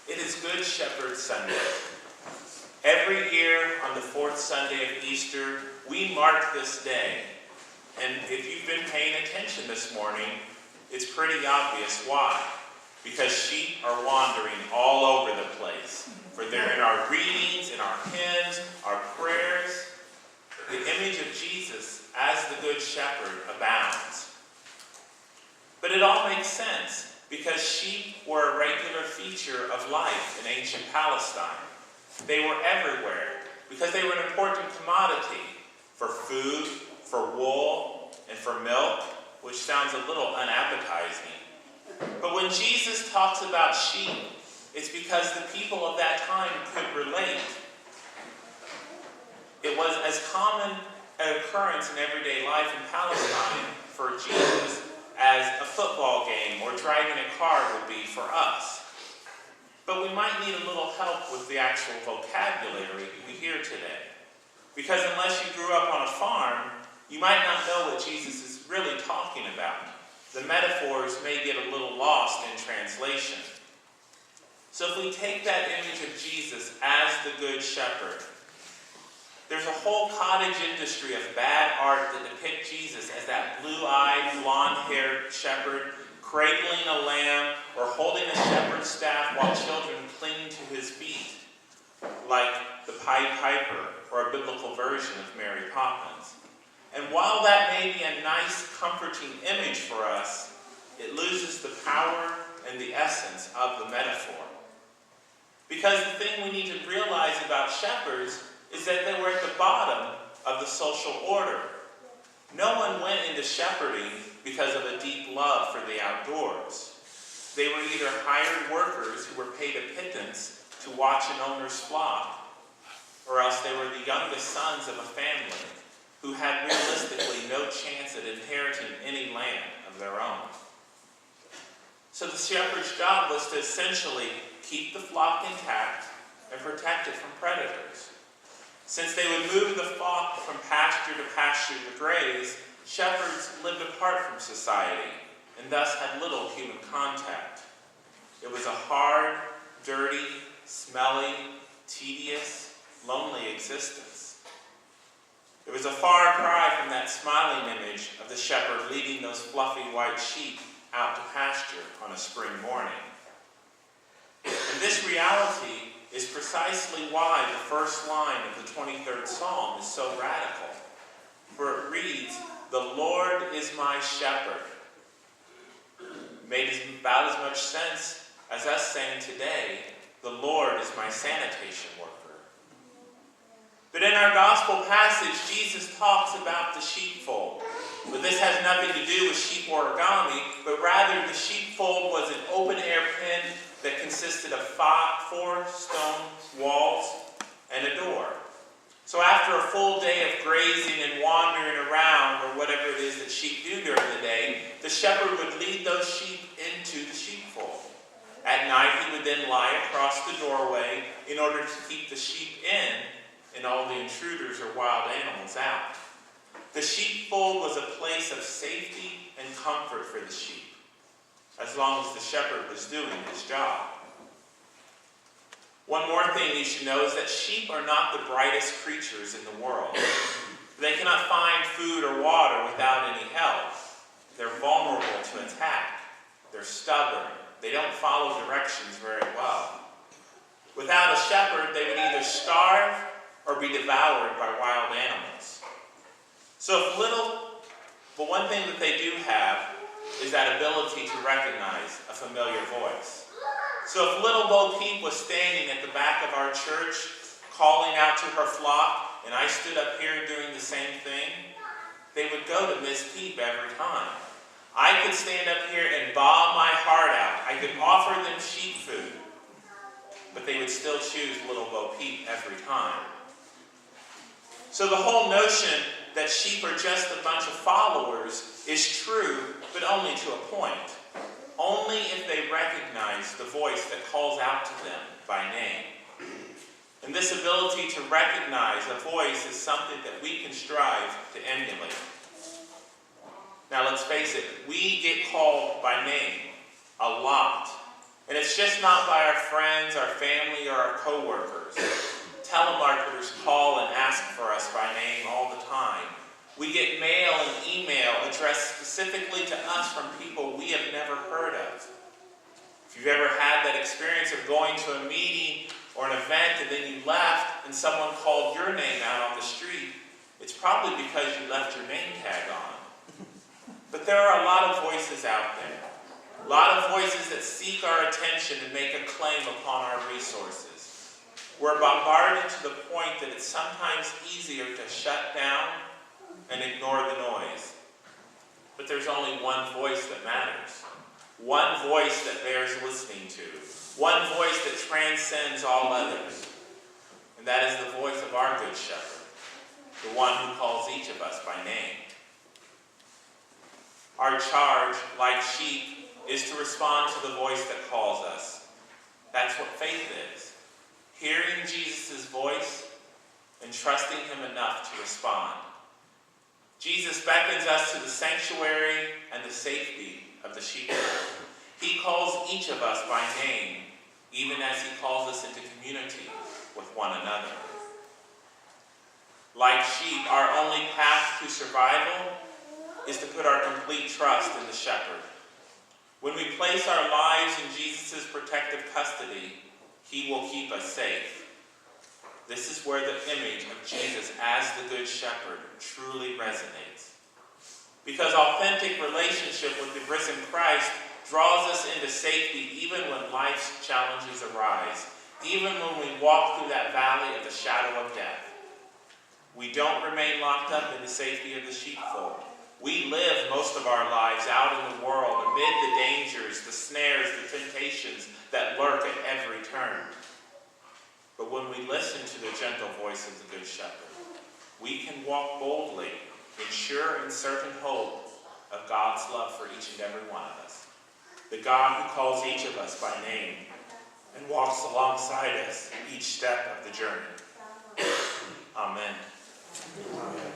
It is Good Shepherd Sunday. Every year on the fourth Sunday of Easter, we mark this day. And if you've been paying attention this morning, it's pretty obvious why. Because sheep are wandering all over the place. For they're in our readings, in our hymns, our prayers. The image of Jesus as the Good Shepherd abounds. But it all makes sense, because sheep were a regular feature of life in ancient Palestine. They were everywhere, because they were an important commodity for food, for wool, and for milk, which sounds a little unappetizing. But when Jesus talks about sheep, it's because the people of that time could relate. It was as common an occurrence in everyday life in Palestine for Jesus as a football game or driving a car would be for us. But we might need a little help with the actual vocabulary we hear today. Because unless you grew up on a farm, you might not know what Jesus is really talking about. The metaphors may get a little lost in translation. So if we take that image of Jesus as the Good Shepherd, there's a whole cottage industry of bad art that depict Jesus as that blue-eyed, blonde-haired shepherd cradling a lamb or holding a shepherd's staff while children cling to his feet, like the Pied Piper or a biblical version of Mary Poppins. And while that may be a nice, comforting image for us, it loses the power and the essence of the metaphor. Because the thing we need to realize about shepherds is that they were at the bottom of the social order. No one went into shepherding because of a deep love for the outdoors. They were either hired workers who were paid a pittance to watch an owner's flock, or else they were the youngest sons of a family who had realistically no chance at inheriting any land of their own. So the shepherd's job was to essentially keep the flock intact and protect it from predators. Since they would move the flock from pasture to pasture to graze, shepherds lived apart from society and thus had little human contact. It was a hard, dirty, smelly, tedious, lonely existence. It was a far cry from that smiling image of the shepherd leading those fluffy white sheep out to pasture on a spring morning. And this reality is precisely why the first line of the 23rd Psalm is so radical. For it reads, "The Lord is my shepherd." Made about as much sense as us saying today, "The Lord is my sanitation worker." But in our gospel passage, Jesus talks about the sheepfold. But this has nothing to do with sheep origami, but rather the sheepfold was an open-air pen that consisted of 4 stone walls and a door. So after a full day of grazing and wandering around, or whatever it is that sheep do during the day, the shepherd would lead those sheep into the sheepfold. At night, he would then lie across the doorway in order to keep the sheep in and all the intruders or wild animals out. The sheepfold was a place of safety and comfort for the sheep, as long as the shepherd was doing his job. One more thing you should know is that sheep are not the brightest creatures in the world. They cannot find food or water without any help. They're vulnerable to attack. They're stubborn. They don't follow directions very well. Without a shepherd, they would either starve or be devoured by wild animals. But one thing that they do have is that ability to recognize a familiar voice. So if little Bo Peep was standing at the back of our church, calling out to her flock, and I stood up here doing the same thing, they would go to Miss Peep every time. I could stand up here and bawl my heart out. I could offer them sheep food, but they would still choose little Bo Peep every time. So the whole notion that sheep are just a bunch of followers is true, but only to a point. Only if they recognize the voice that calls out to them by name. And this ability to recognize a voice is something that we can strive to emulate. Now let's face it, we get called by name a lot. And it's just not by our friends, our family, or our coworkers. Telemarketers call and ask for us by name all the time. We get mail and email addressed specifically to us from people we have never heard of. If you've ever had that experience of going to a meeting or an event and then you left and someone called your name out on the street, it's probably because you left your name tag on. But there are a lot of voices out there. A lot of voices that seek our attention and make a claim upon our resources. We're bombarded to the point that it's sometimes easier to shut down and ignore the noise. But there's only one voice that matters. One voice that bears listening to. One voice that transcends all others. And that is the voice of our Good Shepherd, the one who calls each of us by name. Our charge, like sheep, is to respond to the voice that calls us. That's what faith is. Hearing Jesus' voice and trusting him enough to respond. Jesus beckons us to the sanctuary and the safety of the sheepfold. He calls each of us by name, even as he calls us into community with one another. Like sheep, our only path to survival is to put our complete trust in the shepherd. When we place our lives in Jesus' protective custody, he will keep us safe. This is where the image of Jesus as the Good Shepherd truly resonates. Because authentic relationship with the risen Christ draws us into safety even when life's challenges arise, even when we walk through that valley of the shadow of death. We don't remain locked up in the safety of the sheepfold. We live most of our lives out in the world amid the dangers, the snares, the temptations that lurk at every turn. But when we listen to the gentle voice of the Good Shepherd, we can walk boldly in sure and certain hope of God's love for each and every one of us. The God who calls each of us by name and walks alongside us each step of the journey. Amen. Amen.